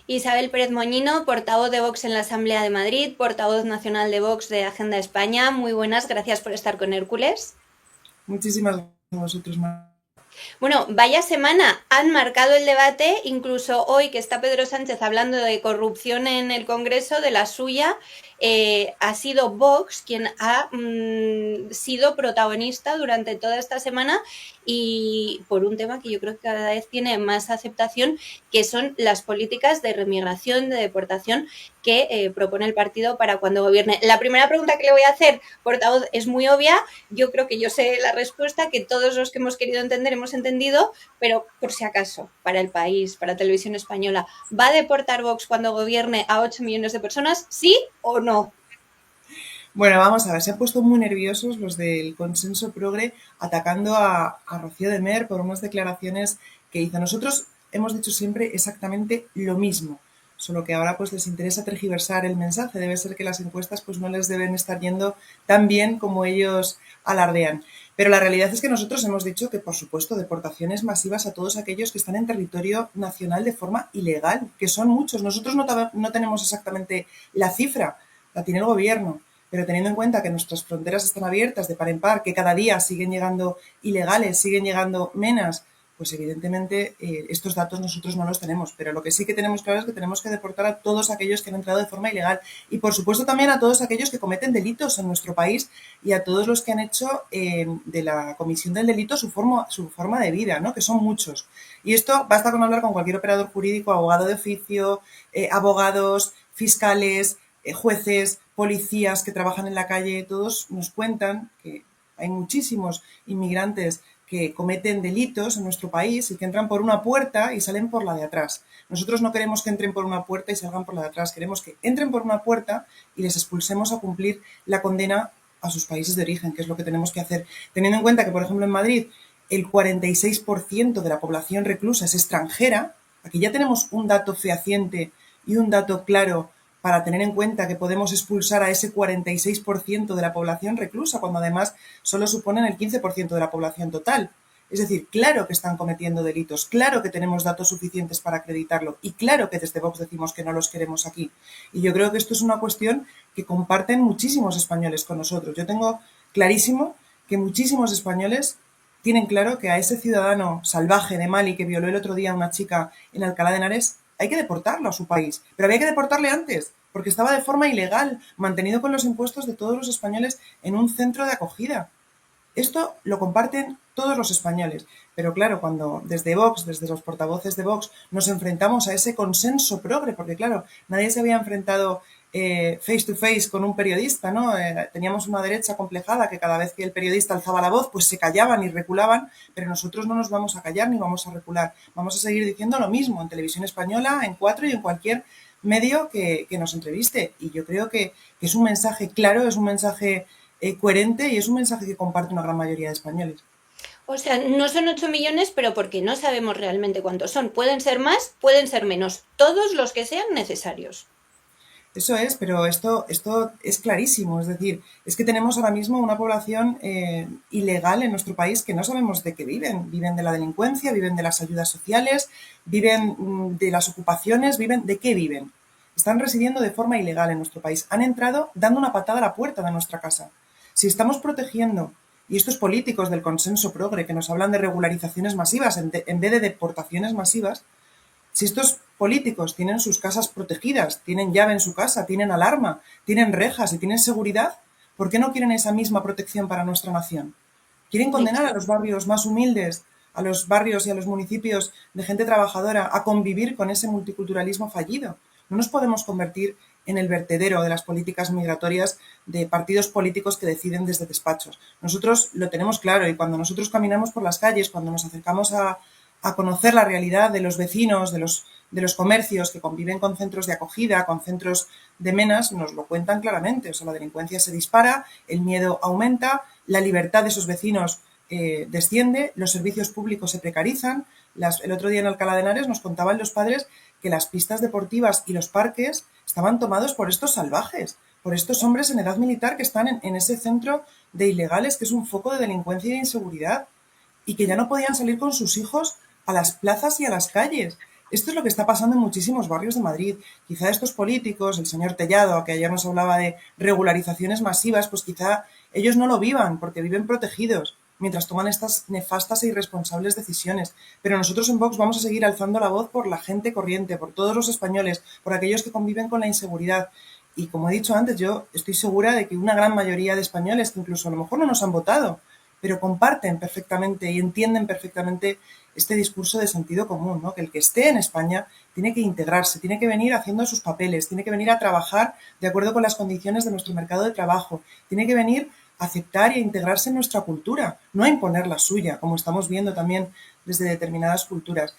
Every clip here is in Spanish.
Isabel Pérez Moñino, portavoz de Vox en la Asamblea de Madrid, portavoz nacional de Vox de Agenda España. Muy buenas, gracias por estar con Hércules. Muchísimas gracias a vosotros. Bueno, vaya semana, han marcado el debate, incluso hoy que está Pedro Sánchez hablando de corrupción en el Congreso, de la suya, ha sido Vox quien ha sido protagonista durante toda esta semana y por un tema que yo creo que cada vez tiene más aceptación, que son las políticas de remigración, de deportación que propone el partido para cuando gobierne. La primera pregunta que le voy a hacer, portavoz, es muy obvia. Yo creo que yo sé la respuesta, que todos los que hemos querido entender hemos entendido, pero por si acaso, para el país, para Televisión Española, ¿va a deportar Vox cuando gobierne a 8 millones de personas? ¿Sí o no? Bueno, vamos a ver, se han puesto muy nerviosos los del consenso progre atacando a Rocío de Mer por unas declaraciones que hizo. Nosotros hemos dicho siempre exactamente lo mismo, solo que ahora pues les interesa tergiversar el mensaje. Debe ser que las encuestas pues no les deben estar yendo tan bien como ellos alardean. Pero la realidad es que nosotros hemos dicho que, por supuesto, deportaciones masivas a todos aquellos que están en territorio nacional de forma ilegal, que son muchos. Nosotros no tenemos exactamente la cifra, la tiene el gobierno, pero teniendo en cuenta que nuestras fronteras están abiertas de par en par, que cada día siguen llegando ilegales, siguen llegando menas, pues evidentemente estos datos nosotros no los tenemos. Pero lo que sí que tenemos claro es que tenemos que deportar a todos aquellos que han entrado de forma ilegal y, por supuesto, también a todos aquellos que cometen delitos en nuestro país y a todos los que han hecho de la comisión del delito su forma de vida, ¿no? Que son muchos. Y esto basta con hablar con cualquier operador jurídico, abogado de oficio, abogados, fiscales, jueces, policías que trabajan en la calle, todos nos cuentan que hay muchísimos inmigrantes que cometen delitos en nuestro país y que entran por una puerta y salen por la de atrás. Nosotros no queremos que entren por una puerta y salgan por la de atrás, queremos que entren por una puerta y les expulsemos a cumplir la condena a sus países de origen, que es lo que tenemos que hacer. Teniendo en cuenta que, por ejemplo, en Madrid el 46% de la población reclusa es extranjera, aquí ya tenemos un dato fehaciente y un dato claro para tener en cuenta que podemos expulsar a ese 46% de la población reclusa, cuando además solo suponen el 15% de la población total. Es decir, claro que están cometiendo delitos, claro que tenemos datos suficientes para acreditarlo y claro que desde Vox decimos que no los queremos aquí. Y yo creo que esto es una cuestión que comparten muchísimos españoles con nosotros. Yo tengo clarísimo que muchísimos españoles tienen claro que a ese ciudadano salvaje de Mali que violó el otro día a una chica en Alcalá de Henares hay que deportarlo a su país. Pero había que deportarle antes, porque estaba de forma ilegal, mantenido con los impuestos de todos los españoles en un centro de acogida. Esto lo comparten todos los españoles. Pero claro, cuando desde Vox, desde los portavoces de Vox, nos enfrentamos a ese consenso progre, porque claro, nadie se había enfrentado face to face con un periodista, ¿no? Teníamos una derecha complejada que cada vez que el periodista alzaba la voz, pues se callaban y reculaban, pero nosotros no nos vamos a callar ni vamos a recular. Vamos a seguir diciendo lo mismo en Televisión Española, en Cuatro y en cualquier medio que nos entreviste. Y yo creo que es un mensaje claro, es un mensaje coherente y es un mensaje que comparte una gran mayoría de españoles. O sea, no son 8 millones, pero porque no sabemos realmente cuántos son. Pueden ser más, pueden ser menos. Todos los que sean necesarios. Eso es, pero esto es clarísimo. Es decir, es que tenemos ahora mismo una población ilegal en nuestro país que no sabemos de qué viven. Viven de la delincuencia, viven de las ayudas sociales, viven de las ocupaciones, viven de qué viven. Están residiendo de forma ilegal en nuestro país. Han entrado dando una patada a la puerta de nuestra casa. Si estamos protegiendo, y estos políticos del consenso progre que nos hablan de regularizaciones masivas en vez de deportaciones masivas, si estos políticos tienen sus casas protegidas, tienen llave en su casa, tienen alarma, tienen rejas y tienen seguridad, ¿por qué no quieren esa misma protección para nuestra nación? Quieren condenar a los barrios más humildes, a los barrios y a los municipios de gente trabajadora a convivir con ese multiculturalismo fallido. No nos podemos convertir en el vertedero de las políticas migratorias de partidos políticos que deciden desde despachos. Nosotros lo tenemos claro y cuando nosotros caminamos por las calles, cuando nos acercamos a conocer la realidad de los vecinos, de los comercios que conviven con centros de acogida, con centros de menas, nos lo cuentan claramente. O sea, la delincuencia se dispara, el miedo aumenta, la libertad de esos vecinos desciende, los servicios públicos se precarizan. El otro día en Alcalá de Henares nos contaban los padres que las pistas deportivas y los parques estaban tomados por estos salvajes, por estos hombres en edad militar que están en ese centro de ilegales que es un foco de delincuencia y de inseguridad y que ya no podían salir con sus hijos a las plazas y a las calles. Esto es lo que está pasando en muchísimos barrios de Madrid. Quizá estos políticos, el señor Tellado, que ayer nos hablaba de regularizaciones masivas, pues quizá ellos no lo vivan porque viven protegidos mientras toman estas nefastas e irresponsables decisiones. Pero nosotros en Vox vamos a seguir alzando la voz por la gente corriente, por todos los españoles, por aquellos que conviven con la inseguridad. Y como he dicho antes, yo estoy segura de que una gran mayoría de españoles, que incluso a lo mejor no nos han votado, pero comparten perfectamente y entienden perfectamente este discurso de sentido común, ¿no? Que el que esté en España tiene que integrarse, tiene que venir haciendo sus papeles, tiene que venir a trabajar de acuerdo con las condiciones de nuestro mercado de trabajo, tiene que venir a aceptar y a integrarse en nuestra cultura, no a imponer la suya, como estamos viendo también desde determinadas culturas.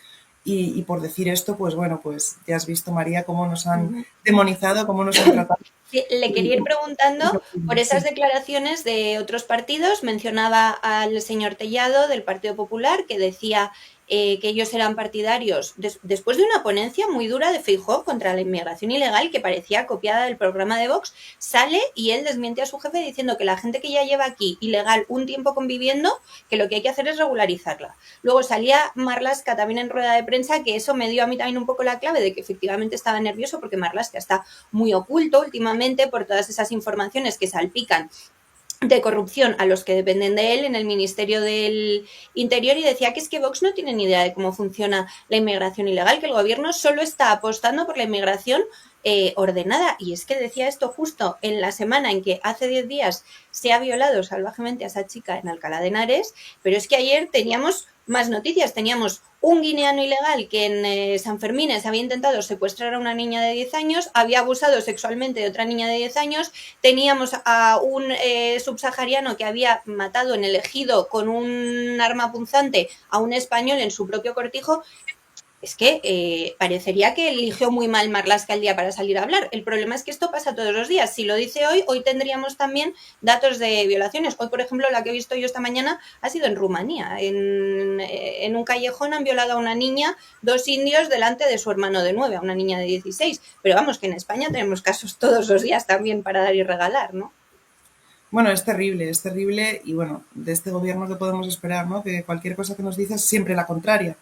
Y por decir esto, pues bueno, pues ya has visto, María, cómo nos han demonizado, cómo nos han tratado. Le quería ir preguntando por esas Sí. declaraciones de otros partidos. Mencionaba al señor Tellado del Partido Popular, que decía que ellos eran partidarios después de una ponencia muy dura de Feijóo contra la inmigración ilegal, que parecía copiada del programa de Vox. Sale y él desmiente a su jefe diciendo que la gente que ya lleva aquí ilegal un tiempo conviviendo, que lo que hay que hacer es regularizarla. Luego salía Marlaska también en rueda de prensa, que eso me dio a mí también un poco la clave de que efectivamente estaba nervioso, porque Marlaska está muy oculto últimamente por todas esas informaciones que salpican de corrupción a los que dependen de él en el Ministerio del Interior, y decía que es que Vox no tiene ni idea de cómo funciona la inmigración ilegal, que el gobierno solo está apostando por la inmigración ordenada. Y es que decía esto justo en la semana en que hace 10 días se ha violado salvajemente a esa chica en Alcalá de Henares, pero es que ayer teníamos más noticias. Teníamos un guineano ilegal que en San Fermín se había intentado secuestrar a una niña de 10 años, había abusado sexualmente de otra niña de 10 años, teníamos a un subsahariano que había matado en el ejido con un arma punzante a un español en su propio cortijo. Es que parecería que eligió muy mal Marlaska el día para salir a hablar. El problema es que esto pasa todos los días. Si lo dice hoy, hoy tendríamos también datos de violaciones. Hoy, por ejemplo, la que he visto yo esta mañana ha sido en Rumanía. En un callejón han violado a una niña, 2 indios delante de su hermano de 9, a una niña de 16. Pero vamos, que en España tenemos casos todos los días también para dar y regalar, ¿no? Bueno, es terrible y bueno, de este gobierno que podemos esperar, ¿no? Que cualquier cosa que nos dice es siempre la contraria.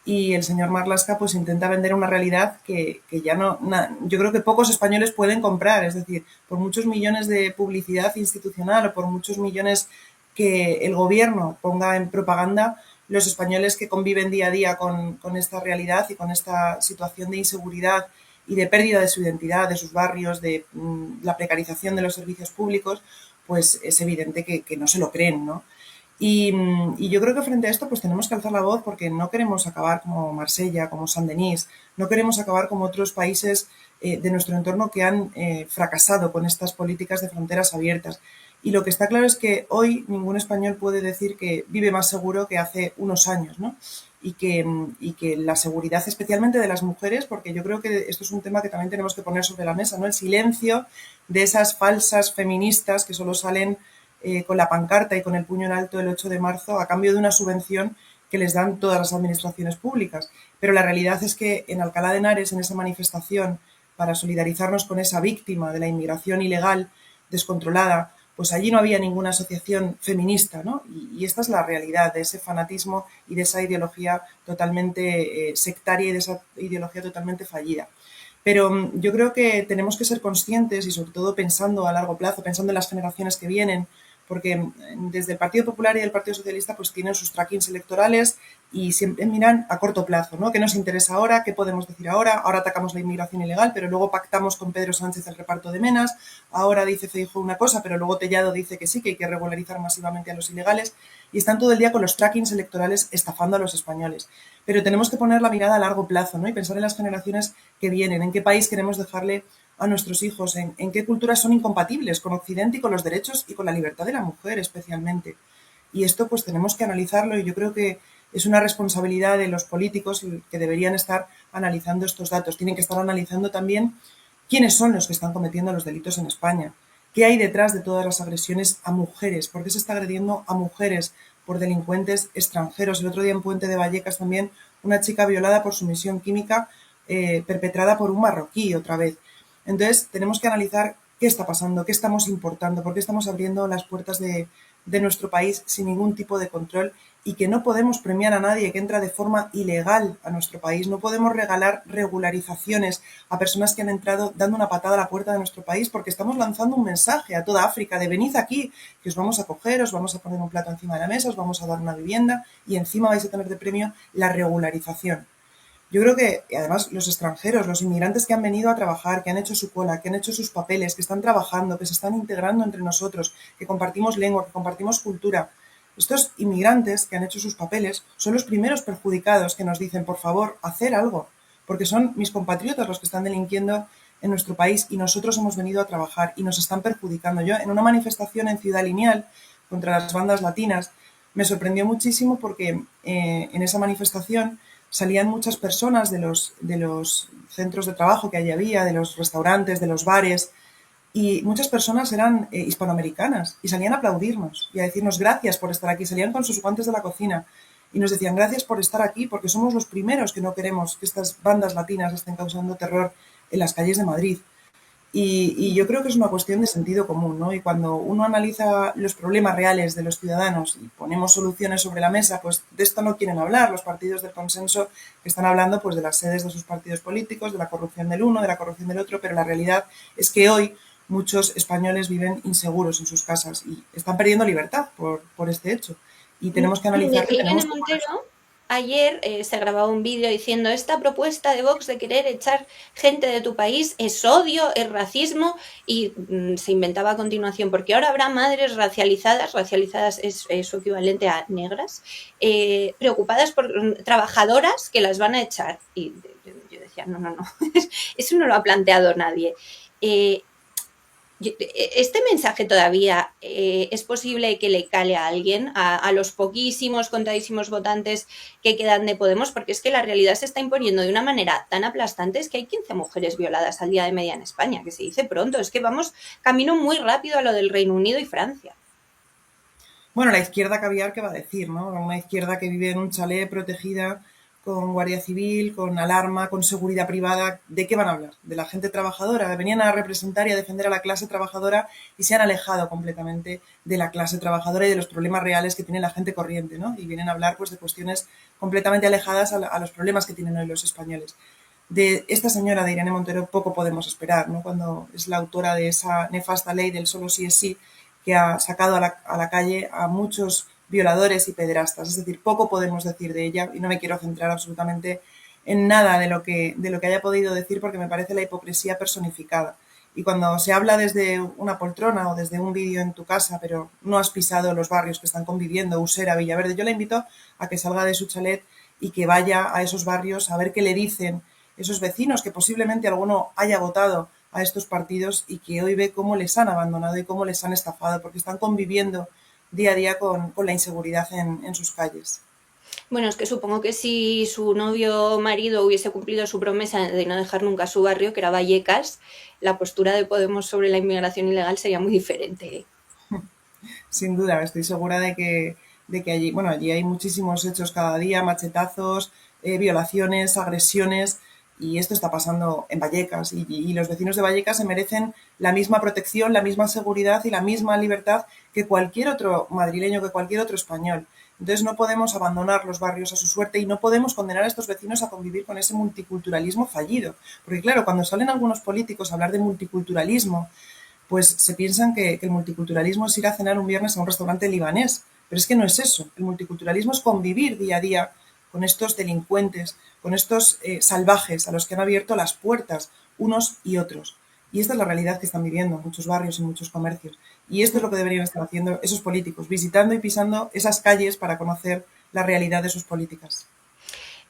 Y el señor Marlaska pues intenta vender una realidad que ya no, yo creo que pocos españoles pueden comprar, es decir, por muchos millones de publicidad institucional o por muchos millones que el gobierno ponga en propaganda, los españoles que conviven día a día con esta realidad y con esta situación de inseguridad y de pérdida de su identidad, de sus barrios, de la precarización de los servicios públicos, pues es evidente que no se lo creen, ¿no? Y yo creo que frente a esto pues tenemos que alzar la voz porque no queremos acabar como Marsella, como Saint-Denis, no queremos acabar como otros países de nuestro entorno que han fracasado con estas políticas de fronteras abiertas. Y lo que está claro es que hoy ningún español puede decir que vive más seguro que hace unos años, ¿no? Y que la seguridad, especialmente de las mujeres, porque yo creo que esto es un tema que también tenemos que poner sobre la mesa, ¿no? El silencio de esas falsas feministas que solo salen con la pancarta y con el puño en alto el 8 de marzo a cambio de una subvención que les dan todas las administraciones públicas. Pero la realidad es que en Alcalá de Henares, en esa manifestación para solidarizarnos con esa víctima de la inmigración ilegal descontrolada, pues allí no había ninguna asociación feminista, ¿no? Y esta es la realidad de ese fanatismo y de esa ideología totalmente sectaria y de esa ideología totalmente fallida. Pero yo creo que tenemos que ser conscientes y sobre todo pensando a largo plazo, pensando en las generaciones que vienen, porque desde el Partido Popular y el Partido Socialista pues tienen sus trackings electorales y siempre miran a corto plazo, ¿no? ¿Qué nos interesa ahora? ¿Qué podemos decir ahora? Ahora atacamos la inmigración ilegal, pero luego pactamos con Pedro Sánchez el reparto de menas. Ahora dice Feijóo una cosa, pero luego Tellado dice que sí, que hay que regularizar masivamente a los ilegales. Y están todo el día con los trackings electorales estafando a los españoles. Pero tenemos que poner la mirada a largo plazo, ¿no? Y pensar en las generaciones que vienen, en qué país queremos dejarle a nuestros hijos, en qué culturas son incompatibles con Occidente y con los derechos y con la libertad de la mujer especialmente. Y esto pues tenemos que analizarlo y yo creo que es una responsabilidad de los políticos que deberían estar analizando estos datos. Tienen que estar analizando también quiénes son los que están cometiendo los delitos en España, qué hay detrás de todas las agresiones a mujeres, por qué se está agrediendo a mujeres por delincuentes extranjeros. El otro día en Puente de Vallecas también una chica violada por sumisión química perpetrada por un marroquí otra vez. Entonces tenemos que analizar qué está pasando, qué estamos importando, por qué estamos abriendo las puertas de de nuestro país sin ningún tipo de control y que no podemos premiar a nadie que entra de forma ilegal a nuestro país. No podemos regalar regularizaciones a personas que han entrado dando una patada a la puerta de nuestro país, porque estamos lanzando un mensaje a toda África de venid aquí, que os vamos a coger, os vamos a poner un plato encima de la mesa, os vamos a dar una vivienda y encima vais a tener de premio la regularización. Yo creo que, además, los extranjeros, los inmigrantes que han venido a trabajar, que han hecho su cola, que han hecho sus papeles, que están trabajando, que se están integrando entre nosotros, que compartimos lengua, que compartimos cultura, estos inmigrantes que han hecho sus papeles son los primeros perjudicados que nos dicen, por favor, hacer algo, porque son mis compatriotas los que están delinquiendo en nuestro país y nosotros hemos venido a trabajar y nos están perjudicando. Yo, en una manifestación en Ciudad Lineal contra las bandas latinas, me sorprendió muchísimo porque en esa manifestación salían muchas personas de los centros de trabajo que allí había, de los restaurantes, de los bares, y muchas personas eran hispanoamericanas y salían a aplaudirnos y a decirnos gracias por estar aquí. Salían con sus guantes de la cocina y nos decían gracias por estar aquí porque somos los primeros que no queremos que estas bandas latinas estén causando terror en las calles de Madrid. Y yo creo que es una cuestión de sentido común, ¿no? Y cuando uno analiza los problemas reales de los ciudadanos y ponemos soluciones sobre la mesa, pues de esto no quieren hablar los partidos del consenso, que están hablando pues de las sedes de sus partidos políticos, de la corrupción del uno, de la corrupción del otro, pero la realidad es que hoy muchos españoles viven inseguros en sus casas y están perdiendo libertad por este hecho. Y tenemos que analizar que Irene tenemos que Montero ayer se grababa un vídeo diciendo esta propuesta de Vox de querer echar gente de tu país es odio, es racismo y se inventaba a continuación porque ahora habrá madres racializadas es su equivalente a negras, preocupadas por trabajadoras que las van a echar y yo decía no, eso no lo ha planteado nadie. Este mensaje todavía es posible que le cale a alguien, a los poquísimos, contadísimos votantes que quedan de Podemos, porque es que la realidad se está imponiendo de una manera tan aplastante, es que hay 15 mujeres violadas al día de media en España, que se dice pronto, es que vamos camino muy rápido a lo del Reino Unido y Francia. Bueno, la izquierda caviar, ¿qué va a decir, no? Una izquierda que vive en un chalet protegida con guardia civil, con alarma, con seguridad privada. ¿De qué van a hablar? De la gente trabajadora. Venían a representar y a defender a la clase trabajadora y se han alejado completamente de la clase trabajadora y de los problemas reales que tiene la gente corriente, ¿no? Y vienen a hablar pues de cuestiones completamente alejadas a los problemas que tienen hoy los españoles. De esta señora, de Irene Montero, poco podemos esperar, ¿no? Cuando es la autora de esa nefasta ley del solo sí es sí, que ha sacado a la calle a muchos violadores y pederastas. Es decir, poco podemos decir de ella y no me quiero centrar absolutamente en nada de lo que haya podido decir porque me parece la hipocresía personificada. Y cuando se habla desde una poltrona o desde un vídeo en tu casa, pero no has pisado los barrios que están conviviendo, Usera, Villaverde, yo la invito a que salga de su chalet y que vaya a esos barrios a ver qué le dicen esos vecinos que posiblemente alguno haya votado a estos partidos y que hoy ve cómo les han abandonado y cómo les han estafado, porque están conviviendo día a día con la inseguridad en sus calles. Bueno, es que supongo que si su novio o marido hubiese cumplido su promesa de no dejar nunca su barrio, que era Vallecas, la postura de Podemos sobre la inmigración ilegal sería muy diferente. Sin duda, estoy segura de que allí, bueno, allí hay muchísimos hechos cada día, machetazos, violaciones, agresiones, y esto está pasando en Vallecas y los vecinos de Vallecas se merecen la misma protección, la misma seguridad y la misma libertad que cualquier otro madrileño, que cualquier otro español. Entonces no podemos abandonar los barrios a su suerte y no podemos condenar a estos vecinos a convivir con ese multiculturalismo fallido. Porque claro, cuando salen algunos políticos a hablar de multiculturalismo, pues se piensan que el multiculturalismo es ir a cenar un viernes a un restaurante libanés. Pero es que no es eso. El multiculturalismo es convivir día a día con estos delincuentes, con estos salvajes a los que han abierto las puertas unos y otros. Y esta es la realidad que están viviendo en muchos barrios y muchos comercios. Y esto es lo que deberían estar haciendo esos políticos, visitando y pisando esas calles para conocer la realidad de sus políticas.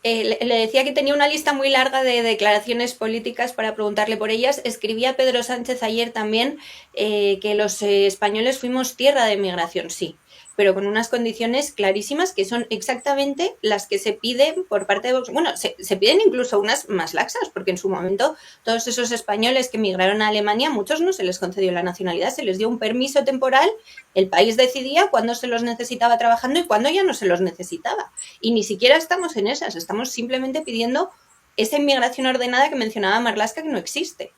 Le decía que tenía una lista muy larga de declaraciones políticas para preguntarle por ellas. Escribía Pedro Sánchez ayer también que los españoles fuimos tierra de migración, sí, pero con unas condiciones clarísimas que son exactamente las que se piden por parte de Vox. Bueno, se piden incluso unas más laxas, porque en su momento todos esos españoles que emigraron a Alemania, muchos no se les concedió la nacionalidad, se les dio un permiso temporal, el país decidía cuándo se los necesitaba trabajando y cuándo ya no se los necesitaba. Y ni siquiera estamos en esas, estamos simplemente pidiendo esa inmigración ordenada que mencionaba Marlaska, que no existe.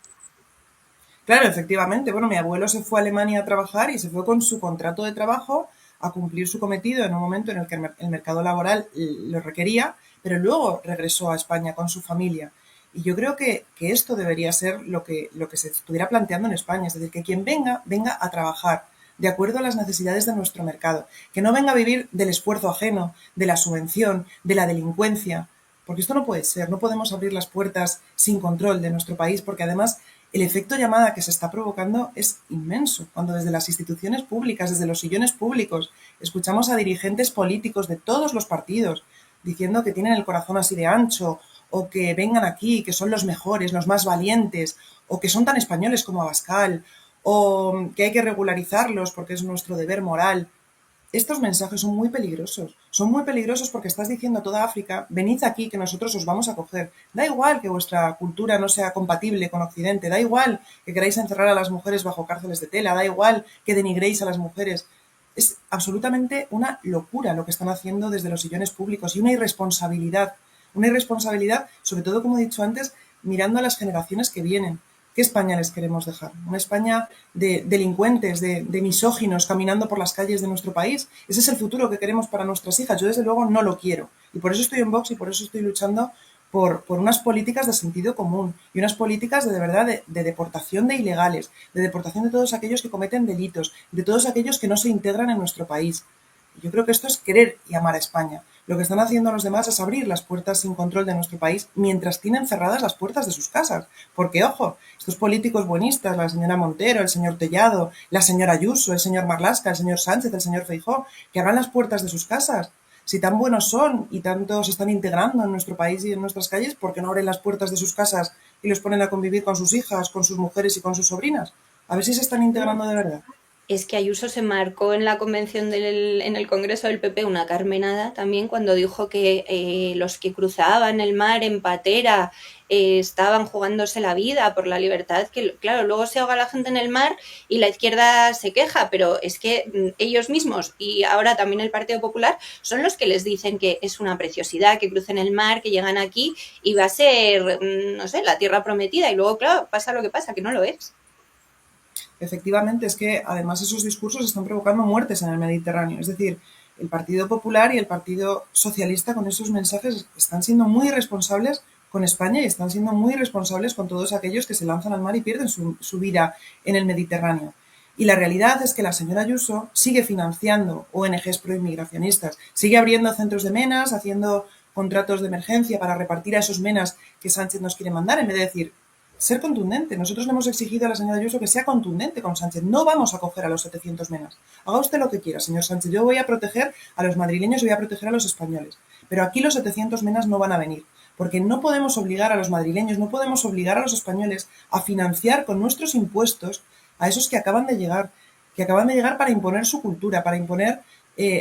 Claro, efectivamente. Bueno, mi abuelo se fue a Alemania a trabajar y se fue con su contrato de trabajo a cumplir su cometido en un momento en el que el mercado laboral lo requería, pero luego regresó a España con su familia. Y yo creo que esto debería ser lo que se estuviera planteando en España, es decir, que quien venga, venga a trabajar de acuerdo a las necesidades de nuestro mercado, que no venga a vivir del esfuerzo ajeno, de la subvención, de la delincuencia, porque esto no puede ser, no podemos abrir las puertas sin control de nuestro país, porque además el efecto llamada que se está provocando es inmenso, cuando desde las instituciones públicas, desde los sillones públicos, escuchamos a dirigentes políticos de todos los partidos diciendo que tienen el corazón así de ancho, o que vengan aquí, que son los mejores, los más valientes, o que son tan españoles como Abascal, o que hay que regularizarlos porque es nuestro deber moral. Estos mensajes son muy peligrosos porque estás diciendo a toda África, venid aquí que nosotros os vamos a coger. Da igual que vuestra cultura no sea compatible con Occidente, da igual que queráis encerrar a las mujeres bajo cárceles de tela, da igual que denigréis a las mujeres. Es absolutamente una locura lo que están haciendo desde los sillones públicos y una irresponsabilidad, sobre todo, como he dicho antes, mirando a las generaciones que vienen. ¿Qué España les queremos dejar? ¿Una España de delincuentes, de misóginos caminando por las calles de nuestro país? ¿Ese es el futuro que queremos para nuestras hijas? Yo, desde luego, no lo quiero. Y por eso estoy en Vox y por eso estoy luchando por unas políticas de sentido común y unas políticas de verdad de deportación de ilegales, de deportación de todos aquellos que cometen delitos, de todos aquellos que no se integran en nuestro país. Yo creo que esto es querer y amar a España. Lo que están haciendo los demás es abrir las puertas sin control de nuestro país mientras tienen cerradas las puertas de sus casas. Porque, ojo, estos políticos buenistas, la señora Montero, el señor Tellado, la señora Ayuso, el señor Marlaska, el señor Sánchez, el señor Feijóo, que abran las puertas de sus casas. Si tan buenos son y tanto se están integrando en nuestro país y en nuestras calles, ¿por qué no abren las puertas de sus casas y los ponen a convivir con sus hijas, con sus mujeres y con sus sobrinas? A ver si se están integrando de verdad. Es que Ayuso se marcó en la convención en el Congreso del PP una carmenada también cuando dijo que los que cruzaban el mar en patera estaban jugándose la vida por la libertad, que claro, luego se ahoga la gente en el mar y la izquierda se queja, pero es que ellos mismos y ahora también el Partido Popular son los que les dicen que es una preciosidad, que crucen el mar, que llegan aquí y va a ser, no sé, la tierra prometida y luego, claro, pasa lo que pasa, que no lo es. Efectivamente, es que además esos discursos están provocando muertes en el Mediterráneo. Es decir, el Partido Popular y el Partido Socialista con esos mensajes están siendo muy irresponsables con España y están siendo muy irresponsables con todos aquellos que se lanzan al mar y pierden su vida en el Mediterráneo. Y la realidad es que la señora Ayuso sigue financiando ONGs proinmigracionistas, sigue abriendo centros de menas, haciendo contratos de emergencia para repartir a esos menas que Sánchez nos quiere mandar, en vez de decir, ser contundente. Nosotros le hemos exigido a la señora Ayuso que sea contundente con Sánchez. No vamos a coger a los 700 menas. Haga usted lo que quiera, señor Sánchez. Yo voy a proteger a los madrileños y voy a proteger a los españoles. Pero aquí los 700 menas no van a venir. Porque no podemos obligar a los madrileños, no podemos obligar a los españoles a financiar con nuestros impuestos a esos que acaban de llegar para imponer su cultura, para imponer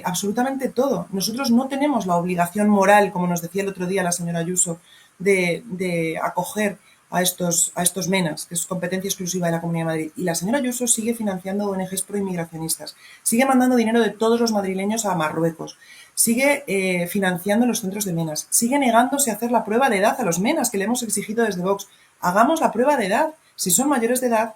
absolutamente todo. Nosotros no tenemos la obligación moral, como nos decía el otro día la señora Ayuso, de acoger a estos menas, que es competencia exclusiva de la Comunidad de Madrid. Y la señora Ayuso sigue financiando ONGs proinmigracionistas, sigue mandando dinero de todos los madrileños a Marruecos, sigue financiando los centros de menas, sigue negándose a hacer la prueba de edad a los menas que le hemos exigido desde Vox. Hagamos la prueba de edad. Si son mayores de edad,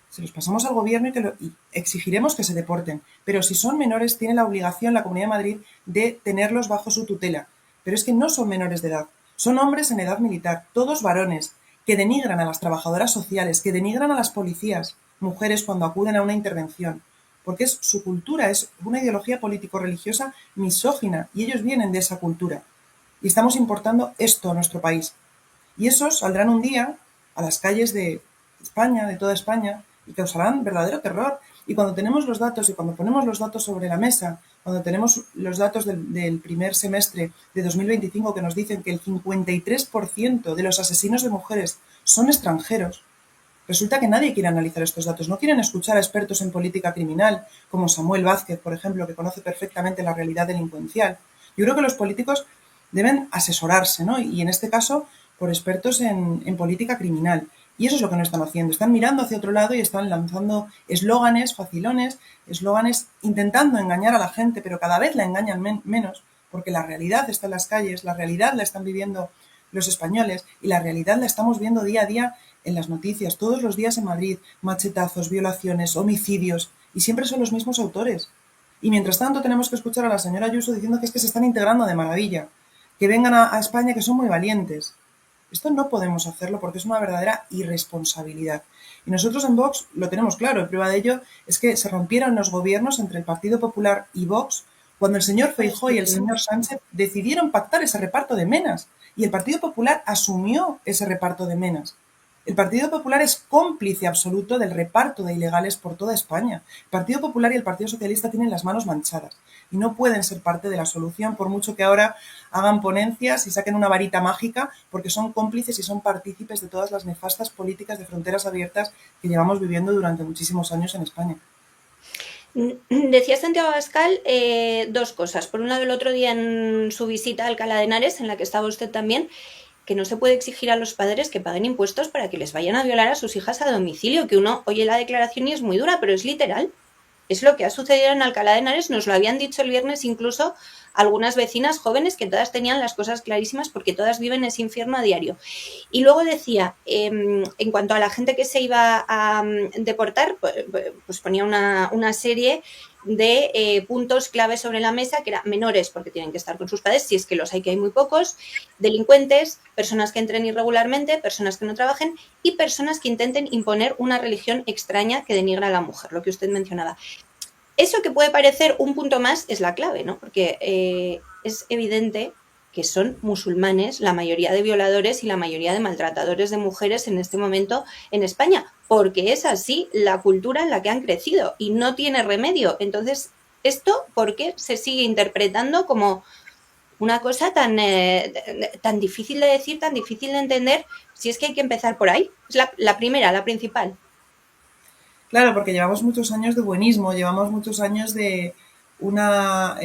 se los pasamos al gobierno y exigiremos que se deporten. Pero si son menores, tiene la obligación la Comunidad de Madrid de tenerlos bajo su tutela. Pero es que no son menores de edad, son hombres en edad militar, todos varones, que denigran a las trabajadoras sociales, que denigran a las policías, mujeres cuando acuden a una intervención, porque es su cultura, es una ideología político-religiosa misógina, y ellos vienen de esa cultura. Y estamos importando esto a nuestro país. Y esos saldrán un día a las calles de España, de toda España, y causarán verdadero terror. Y cuando tenemos los datos y cuando ponemos los datos sobre la mesa, cuando tenemos los datos del primer semestre de 2025 que nos dicen que el 53% de los asesinos de mujeres son extranjeros, resulta que nadie quiere analizar estos datos. No quieren escuchar a expertos en política criminal, como Samuel Vázquez, por ejemplo, que conoce perfectamente la realidad delincuencial. Yo creo que los políticos deben asesorarse, ¿no? Y en este caso, por expertos en política criminal. Y eso es lo que no están haciendo. Están mirando hacia otro lado y están lanzando eslóganes facilones, eslóganes intentando engañar a la gente, pero cada vez la engañan menos, porque la realidad está en las calles, la realidad la están viviendo los españoles y la realidad la estamos viendo día a día en las noticias, todos los días en Madrid, machetazos, violaciones, homicidios, y siempre son los mismos autores. Y mientras tanto tenemos que escuchar a la señora Ayuso diciendo que es que se están integrando de maravilla, que vengan a España, que son muy valientes. Esto no podemos hacerlo porque es una verdadera irresponsabilidad. Y nosotros en Vox lo tenemos claro, y prueba de ello es que se rompieron los gobiernos entre el Partido Popular y Vox cuando el señor Feijóo y el señor Sánchez decidieron pactar ese reparto de menas. Y el Partido Popular asumió ese reparto de menas. El Partido Popular es cómplice absoluto del reparto de ilegales por toda España. El Partido Popular y el Partido Socialista tienen las manos manchadas y no pueden ser parte de la solución, por mucho que ahora hagan ponencias y saquen una varita mágica, porque son cómplices y son partícipes de todas las nefastas políticas de fronteras abiertas que llevamos viviendo durante muchísimos años en España. Decía Santiago Abascal dos cosas. Por un lado, el otro día en su visita a Alcalá de Henares, en la que estaba usted también, que no se puede exigir a los padres que paguen impuestos para que les vayan a violar a sus hijas a domicilio, que uno oye la declaración y es muy dura, pero es literal. Es lo que ha sucedido en Alcalá de Henares, nos lo habían dicho el viernes incluso algunas vecinas jóvenes que todas tenían las cosas clarísimas porque todas viven ese infierno a diario. Y luego decía, en cuanto a la gente que se iba a deportar, pues ponía una serie de puntos clave sobre la mesa, que eran menores porque tienen que estar con sus padres, si es que los hay, que hay muy pocos, delincuentes, personas que entren irregularmente, personas que no trabajen y personas que intenten imponer una religión extraña que denigra a la mujer, lo que usted mencionaba. Eso que puede parecer un punto más es la clave, ¿no? Porque es evidente que son musulmanes la mayoría de violadores y la mayoría de maltratadores de mujeres en este momento en España, porque es así la cultura en la que han crecido y no tiene remedio. Entonces, ¿esto por qué se sigue interpretando como una cosa tan difícil de decir, tan difícil de entender, si es que hay que empezar por ahí? Es la primera, la principal. Claro, porque llevamos muchos años de buenismo, llevamos muchos años de una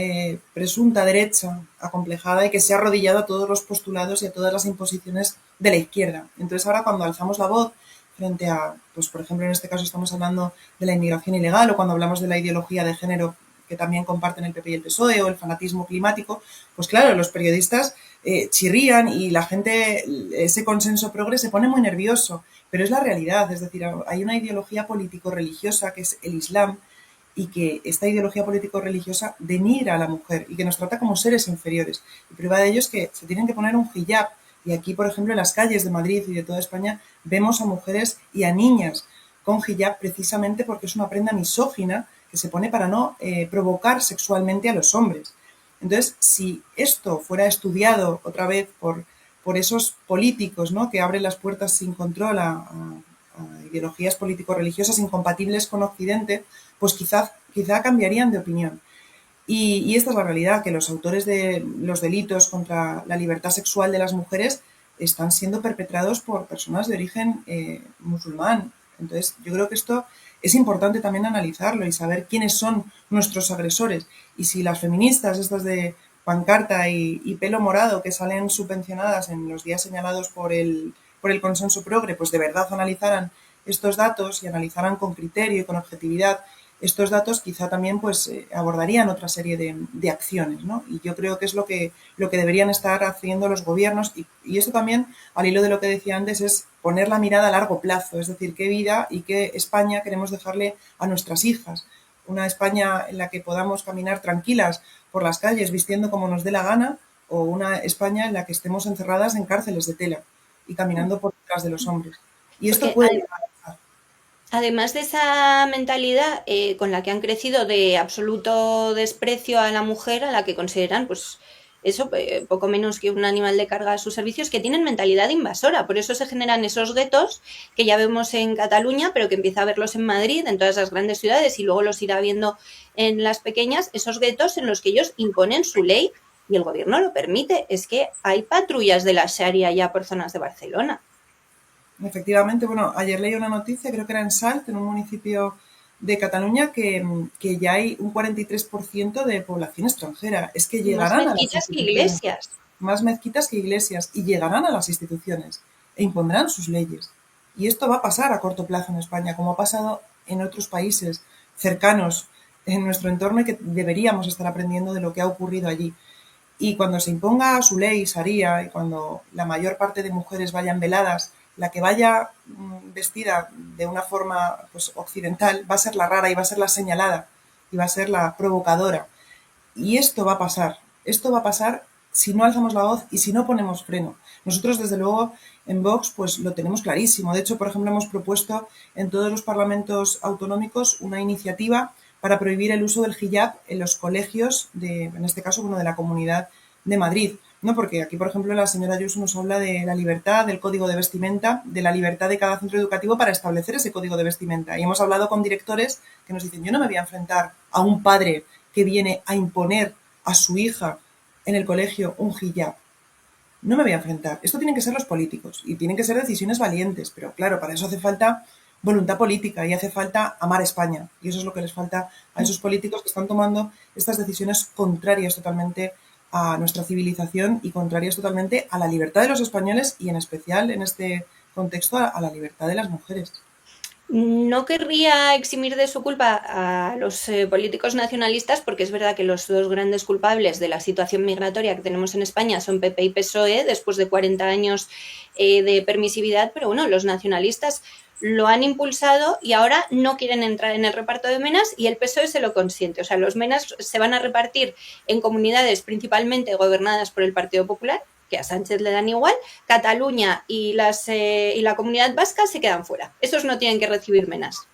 presunta derecha acomplejada y que se ha arrodillado a todos los postulados y a todas las imposiciones de la izquierda. Entonces ahora cuando alzamos la voz frente a, pues por ejemplo en este caso estamos hablando de la inmigración ilegal o cuando hablamos de la ideología de género que también comparten el PP y el PSOE o el fanatismo climático, pues claro, los periodistas chirrían y la gente, ese consenso progre se pone muy nervioso, pero es la realidad, es decir, hay una ideología político-religiosa que es el Islam y que esta ideología político-religiosa denigra a la mujer y que nos trata como seres inferiores. Y prueba de ello es que se tienen que poner un hijab. Y aquí, por ejemplo, en las calles de Madrid y de toda España vemos a mujeres y a niñas con hijab precisamente porque es una prenda misógina que se pone para no provocar sexualmente a los hombres. Entonces, si esto fuera estudiado otra vez por esos políticos, ¿no?, que abren las puertas sin control a ideologías político-religiosas incompatibles con Occidente, pues quizá cambiarían de opinión. Y esta es la realidad, que los autores de los delitos contra la libertad sexual de las mujeres están siendo perpetrados por personas de origen musulmán. Entonces, yo creo que esto es importante también analizarlo y saber quiénes son nuestros agresores. Y si las feministas, estas de pancarta y pelo morado, que salen subvencionadas en los días señalados por el consenso progre, pues de verdad analizaran estos datos y analizaran con criterio y con objetividad estos datos, quizá también pues abordarían otra serie de acciones, ¿no? Y yo creo que es lo que deberían estar haciendo los gobiernos y esto también, al hilo de lo que decía antes, es poner la mirada a largo plazo, es decir, qué vida y qué España queremos dejarle a nuestras hijas. Una España en la que podamos caminar tranquilas por las calles vistiendo como nos dé la gana o una España en la que estemos encerradas en cárceles de tela y caminando por detrás de los hombres. Y esto Porque puede. además de esa mentalidad con la que han crecido de absoluto desprecio a la mujer, a la que consideran, pues, eso, poco menos que un animal de carga a sus servicios, que tienen mentalidad invasora. Por eso se generan esos guetos que ya vemos en Cataluña, pero que empieza a verlos en Madrid, en todas las grandes ciudades, y luego los irá viendo en las pequeñas, esos guetos en los que ellos imponen su ley y el gobierno lo permite. Es que hay patrullas de la Sharia ya por zonas de Barcelona. Efectivamente, bueno, ayer leí una noticia, creo que era en Salt, en un municipio de Cataluña, que ya hay un 43% de población extranjera. Es que Más llegarán a las mezquitas que instituciones, iglesias. más mezquitas que iglesias, y llegarán a las instituciones e impondrán sus leyes. Y esto va a pasar a corto plazo en España, como ha pasado en otros países cercanos en nuestro entorno y que deberíamos estar aprendiendo de lo que ha ocurrido allí. Y cuando se imponga su ley, Sharia, y cuando la mayor parte de mujeres vayan veladas, la que vaya vestida de una forma pues, occidental va a ser la rara y va a ser la señalada, y va a ser la provocadora. Y esto va a pasar si no alzamos la voz y si no ponemos freno. Nosotros, desde luego, en Vox, pues lo tenemos clarísimo. De hecho, por ejemplo, hemos propuesto en todos los parlamentos autonómicos una iniciativa para prohibir el uso del hijab en los colegios, en este caso, de la Comunidad de Madrid. ¿No? Porque aquí, por ejemplo, la señora Ayuso nos habla de la libertad, del código de vestimenta, de la libertad de cada centro educativo para establecer ese código de vestimenta. Y hemos hablado con directores que nos dicen, yo no me voy a enfrentar a un padre que viene a imponer a su hija en el colegio un hijab. No me voy a enfrentar. Esto tienen que ser los políticos y tienen que ser decisiones valientes, pero claro, para eso hace falta voluntad política y hace falta amar a España. Y eso es lo que les falta a esos políticos que están tomando estas decisiones contrarias totalmente a nuestra civilización y contrarias totalmente a la libertad de los españoles y en especial en este contexto a la libertad de las mujeres. No querría eximir de su culpa a los políticos nacionalistas, porque es verdad que los dos grandes culpables de la situación migratoria que tenemos en España son PP y PSOE, después de 40 años de permisividad, pero bueno, los nacionalistas lo han impulsado y ahora no quieren entrar en el reparto de menas y el PSOE se lo consiente. O sea, los menas se van a repartir en comunidades principalmente gobernadas por el Partido Popular, que a Sánchez le dan igual. Cataluña y la Comunidad Vasca se quedan fuera. Esos no tienen que recibir menas.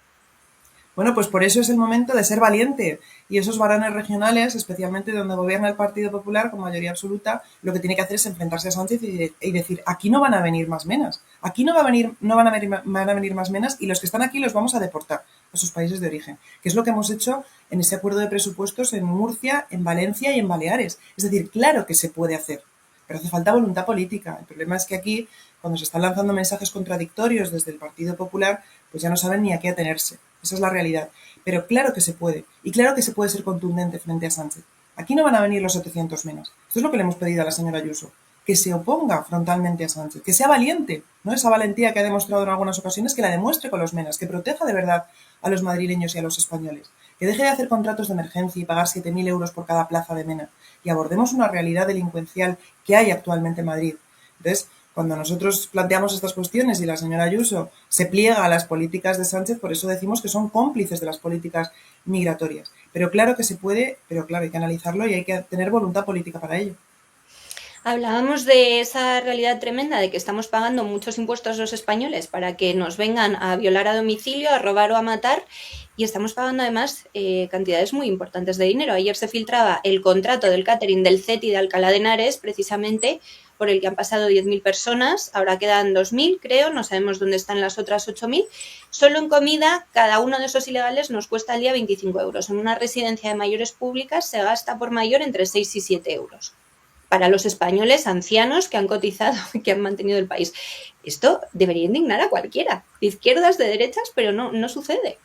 Bueno, pues por eso es el momento de ser valiente. Y esos varones regionales, especialmente donde gobierna el Partido Popular con mayoría absoluta, lo que tiene que hacer es enfrentarse a Sánchez y decir, aquí no van a venir más menas. Aquí no van a venir más menas y los que están aquí los vamos a deportar a sus países de origen. Que es lo que hemos hecho en ese acuerdo de presupuestos en Murcia, en Valencia y en Baleares. Es decir, claro que se puede hacer, pero hace falta voluntad política. El problema es que aquí, cuando se están lanzando mensajes contradictorios desde el Partido Popular, pues ya no saben ni a qué atenerse. Esa es la realidad. Pero claro que se puede. Y claro que se puede ser contundente frente a Sánchez. Aquí no van a venir los 700 menos. Esto es lo que le hemos pedido a la señora Ayuso. Que se oponga frontalmente a Sánchez. Que sea valiente. ¿No? Esa valentía que ha demostrado en algunas ocasiones, que la demuestre con los menas. Que proteja de verdad a los madrileños y a los españoles. Que deje de hacer contratos de emergencia y pagar 7.000 euros por cada plaza de mena. Y abordemos una realidad delincuencial que hay actualmente en Madrid. Entonces, cuando nosotros planteamos estas cuestiones y la señora Ayuso se pliega a las políticas de Sánchez, por eso decimos que son cómplices de las políticas migratorias. Pero claro que se puede, pero claro, hay que analizarlo y hay que tener voluntad política para ello. Hablábamos de esa realidad tremenda de que estamos pagando muchos impuestos los españoles para que nos vengan a violar a domicilio, a robar o a matar, y estamos pagando además cantidades muy importantes de dinero. Ayer se filtraba el contrato del catering del CETI de Alcalá de Henares, precisamente por el que han pasado 10.000 personas, ahora quedan 2.000, creo, no sabemos dónde están las otras 8.000. Solo en comida, cada uno de esos ilegales nos cuesta al día 25 euros. En una residencia de mayores públicas se gasta por mayor entre 6 y 7 euros. Para los españoles ancianos que han cotizado y que han mantenido el país. Esto debería indignar a cualquiera, de izquierdas, de derechas, pero no sucede.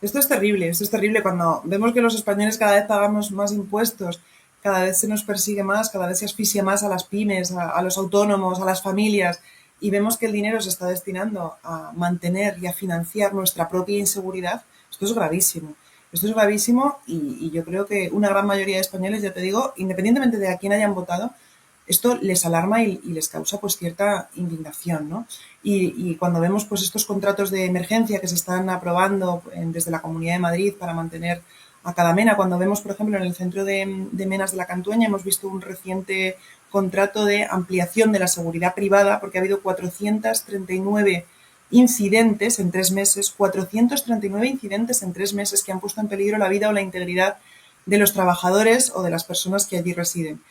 Esto es terrible cuando vemos que los españoles cada vez pagamos más impuestos, cada vez se nos persigue más, cada vez se asfixia más a las pymes, a los autónomos, a las familias, y vemos que el dinero se está destinando a mantener y a financiar nuestra propia inseguridad. Esto es gravísimo. Esto es gravísimo y yo creo que una gran mayoría de españoles, ya te digo, independientemente de a quién hayan votado, esto les alarma y les causa pues cierta indignación, ¿no? Y cuando vemos pues estos contratos de emergencia que se están aprobando desde la Comunidad de Madrid para mantener a cada mena, cuando vemos, por ejemplo, en el centro de menas de la Cantueña, hemos visto un reciente contrato de ampliación de la seguridad privada porque ha habido 439 incidentes en 3 meses, 439 incidentes en 3 meses que han puesto en peligro la vida o la integridad de los trabajadores o de las personas que allí residen.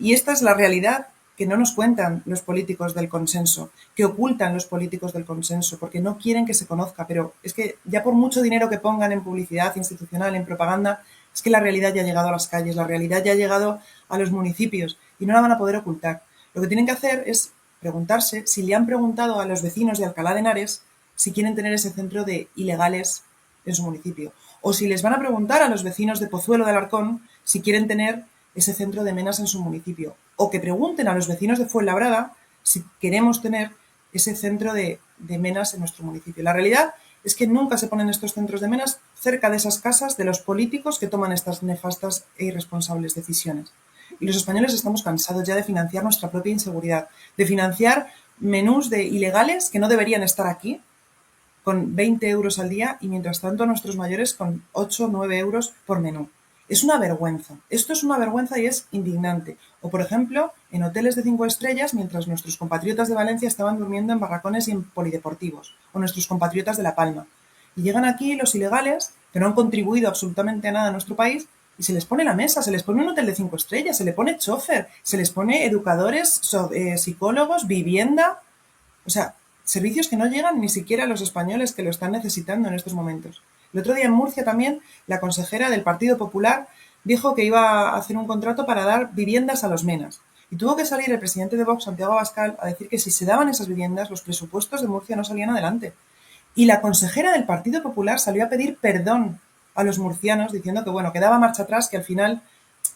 Y esta es la realidad que no nos cuentan los políticos del consenso, que ocultan los políticos del consenso, porque no quieren que se conozca. Pero es que ya por mucho dinero que pongan en publicidad institucional, en propaganda, es que la realidad ya ha llegado a las calles, la realidad ya ha llegado a los municipios y no la van a poder ocultar. Lo que tienen que hacer es preguntarse si le han preguntado a los vecinos de Alcalá de Henares si quieren tener ese centro de ilegales en su municipio. O si les van a preguntar a los vecinos de Pozuelo de Alarcón si quieren tener ese centro de menas en su municipio. O que pregunten a los vecinos de Fuenlabrada si queremos tener ese centro de menas en nuestro municipio. La realidad es que nunca se ponen estos centros de menas cerca de esas casas de los políticos que toman estas nefastas e irresponsables decisiones. Y los españoles estamos cansados ya de financiar nuestra propia inseguridad, de financiar menús de ilegales que no deberían estar aquí con 20 euros al día y mientras tanto nuestros mayores con 8 o 9 euros por menú. Es una vergüenza. Esto es una vergüenza y es indignante. O, por ejemplo, en hoteles de 5 estrellas, mientras nuestros compatriotas de Valencia estaban durmiendo en barracones y en polideportivos, o nuestros compatriotas de La Palma. Y llegan aquí los ilegales, que no han contribuido absolutamente a nada a nuestro país, y se les pone la mesa, se les pone un hotel de 5 estrellas, se le pone chofer, se les pone educadores, psicólogos, vivienda. O sea, servicios que no llegan ni siquiera a los españoles que lo están necesitando en estos momentos. El otro día en Murcia también la consejera del Partido Popular dijo que iba a hacer un contrato para dar viviendas a los menas. Y tuvo que salir el presidente de Vox, Santiago Abascal, a decir que si se daban esas viviendas, los presupuestos de Murcia no salían adelante. Y la consejera del Partido Popular salió a pedir perdón a los murcianos diciendo que, bueno, que daba marcha atrás, que al final,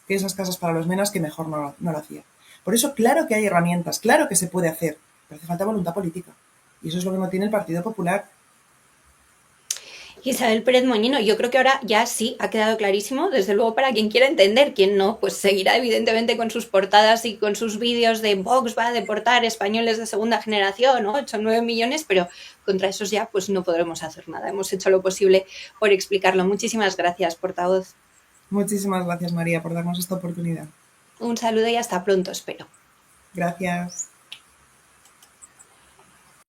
que esas casas para los menas, que mejor no lo hacía. Por eso, claro que hay herramientas, claro que se puede hacer, pero hace falta voluntad política. Y eso es lo que no tiene el Partido Popular. Isabel Pérez Moñino, yo creo que ahora ya sí ha quedado clarísimo, desde luego para quien quiera entender, quien no, pues seguirá evidentemente con sus portadas y con sus vídeos de Vox va a deportar españoles de segunda generación, 8 o 9 millones, pero contra esos ya pues no podremos hacer nada. Hemos hecho lo posible por explicarlo. Muchísimas gracias, portavoz. Muchísimas gracias, María, por darnos esta oportunidad. Un saludo y hasta pronto, espero. Gracias.